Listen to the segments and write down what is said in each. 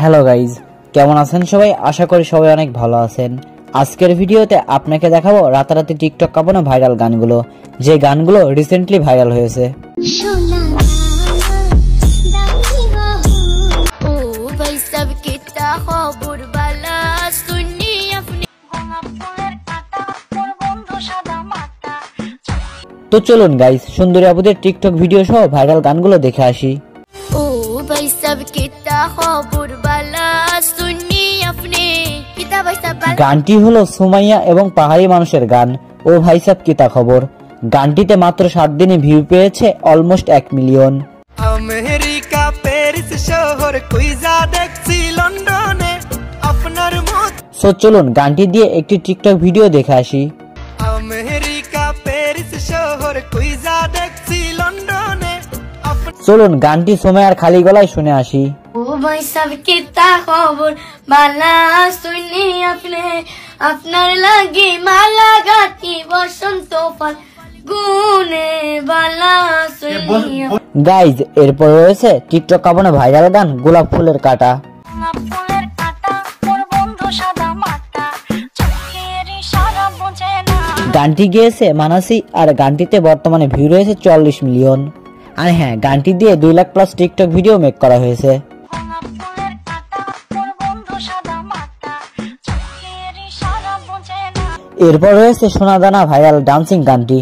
Hello guys, কেমন আছেন সবাই? আশা করি সবাই অনেক ভালো আছেন। আজকের ভিডিওতে আপনাকে দেখাবো রাতারাতি টিকটক কাঁপানো ভাইরাল গানগুলো, যে গানগুলো রিসেন্টলি ভাইরাল হয়েছে। তো চলুন গাইজ, সুন্দরী আপুদের টিকটক ভিডিও সহ ভাইরাল গানগুলো দেখে আসি। গানটি হলো সুমাইয়া এবং পাহাড়ি মানুষের গান ও ভাই সাব কিতা খবর। গানটিতে মাত্র 7 দিনে ভিউ পেয়েছে অলমোস্ট 1 মিলিয়ন। আমেরিকা প্যারিস শহর কুইজা দেখছি লন্ডনে আপনার মত। সো চলুন গানটি দিয়ে একটি টিকটক ভিডিও দেখে আসি। আমেরিকা প্যারিস শহর কুইজা দেখছি লন্ডনে। চলুন গানটি সুমাইয়ার খালি গলায় শুনে আসি। ও ভাই সাব কিতা খবর বালা শুনি আপনি আপনার লাগি মালা গাতি বসন্ত ফল গুনে বালা শুনি। গাইজ, এরপর রয়েছে টিকটক কাঁপানো ভাইরাল গান গোলাপ ফুলের কাঁটা। ফুলের কাঁটা মোর বন্ধু সাদা মাটা চোখের ইশারা বোঝে না। গানটি গেয়েছে মানাসি আর গানটিতে বর্তমানে ভিউ রয়েছে 40 মিলিয়ন। আর হ্যাঁ, গানটি দিয়ে 2 lakh plus TikTok video make করা হয়েছে। এরপর রয়েছে সোনা দানা ভাইরাল ডান্সিং গানটি।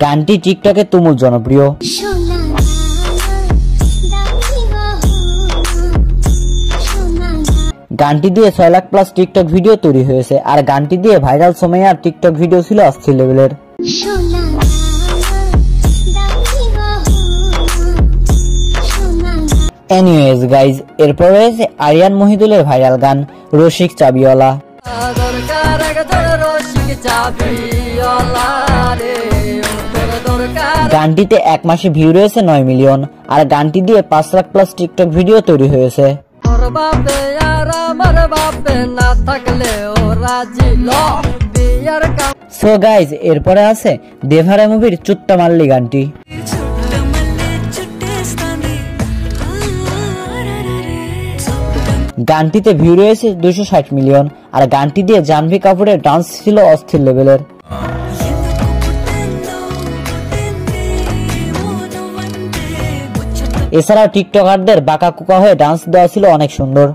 গানটি টিকটকে তুমুল জনপ্রিয়। গানটি দিয়ে 6 লাখ প্লাস টিকটক ভিডিও তৈরি হয়েছে। আর গানটি দিয়ে ভাইরাল সুমাইয়ার টিকটক ভিডিও ছিল অস্থির লেভেলের। এনিওয়েজ গাইজ, এরপর রয়েছে আরিয়ান মহিদুলের ভাইরাল গান রসিক চাবিওয়ালা। গানটিতে 1 মাসে ভিউ রয়েছে 9 মিলিয়ন। আর গানটি দিয়ে 5 লাখ প্লাস টিকটক ভিডিও তৈরি হয়েছে। সো গাইজ, এরপরে আছে দেভারে মুভির চুট্টা মাল্লি গানটি। গানটিতে ভিউ রয়েছে 260 মিলিয়ন। আর গানটি দিয়ে জাহ্নবী কাপুরের ডান্স ছিল অস্থির লেভেলের। এছাড়াও টিকটকারদের বাঁকা কুকা হয়ে ডান্স দেওয়া ছিল অনেক সুন্দর।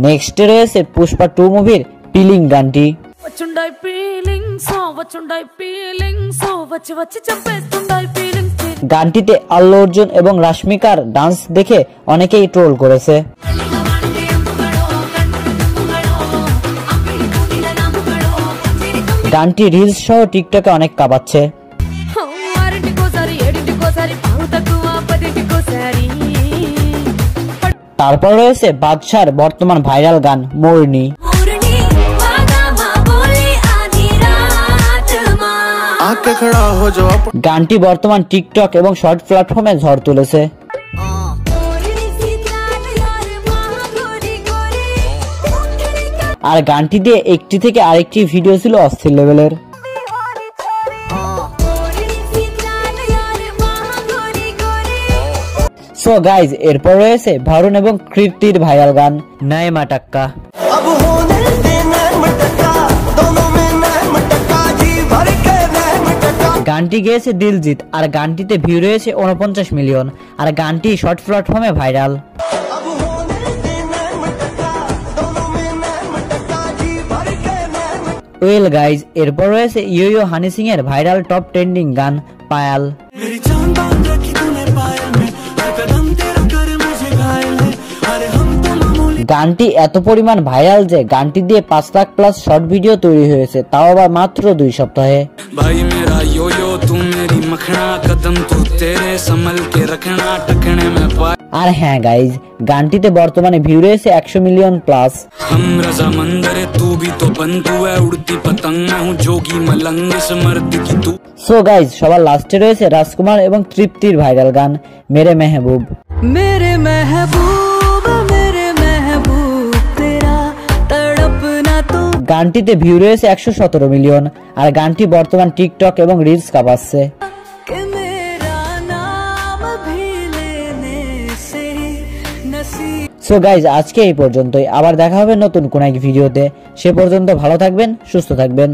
নেক্সটে রয়েছে পুষ্পা 2 মুভির পিলিং গানটি। গানটিতে আল্লু অর্জুন এবং রাশমিকার ডান্স দেখে অনেকেই ট্রোল করেছে। গানটি রিলস সহ টিকটকে অনেক কাঁপাচ্ছে। তারপর রয়েছে বাদশার বর্তমান ভাইরাল গান মোরনি। গানটি বর্তমান টিকটক এবং শর্ট প্ল্যাটফর্মে ঝড় তুলেছে। আর গানটি দিয়ে একটি থেকে আরেকটি ভিডিও ছিল অস্থির লেভেলের। সো গাইজ, এরপর রয়েছে ভারুন এবং কৃতির ভাইরাল গান নয় মাটাক্কা। গানটি গেয়েছে দিলজিৎ। আর গানটিতে ভিউ রয়েছে 49 মিলিয়ন। আর গানটি শর্ট প্ল্যাটফর্মে ভাইরাল। ওয়েল গাইজ, এরপর রয়েছে ইয়ো হানি সিং এর ভাইরাল টপ ট্রেন্ডিং গান পায়াল। গানটি এত পরিমাণ ভাইরাল যে গানটি দিয়ে 5 লাখ প্লাস শর্ট ভিডিও তৈরি হয়েছে, তাও আবার মাত্র 2 সপ্তাহে। আর হ্যাঁ গাইজ, গানটিতে বর্তমানে ভিউ রয়েছে 100 মিলিয়ন প্লাস। সো গাইজ, সবার লাস্টে রয়েছে রাজকুমার এবং তৃপ্তির ভাইরাল গান মেরে মেহবুব। मेरे महबूब तेरा तड़पना तो। গানটিতে ভিউ রয়েছে 117 মিলিয়ন, আর গানটি বর্তমান টিকটক এবং রিলস কাঁপাচ্ছে। সো গাইজ, আজকে এই পর্যন্তই। আবার দেখা হবে নতুন কোন এক ভিডিওতে। সে পর্যন্ত ভালো থাকবেন, সুস্থ থাকবেন।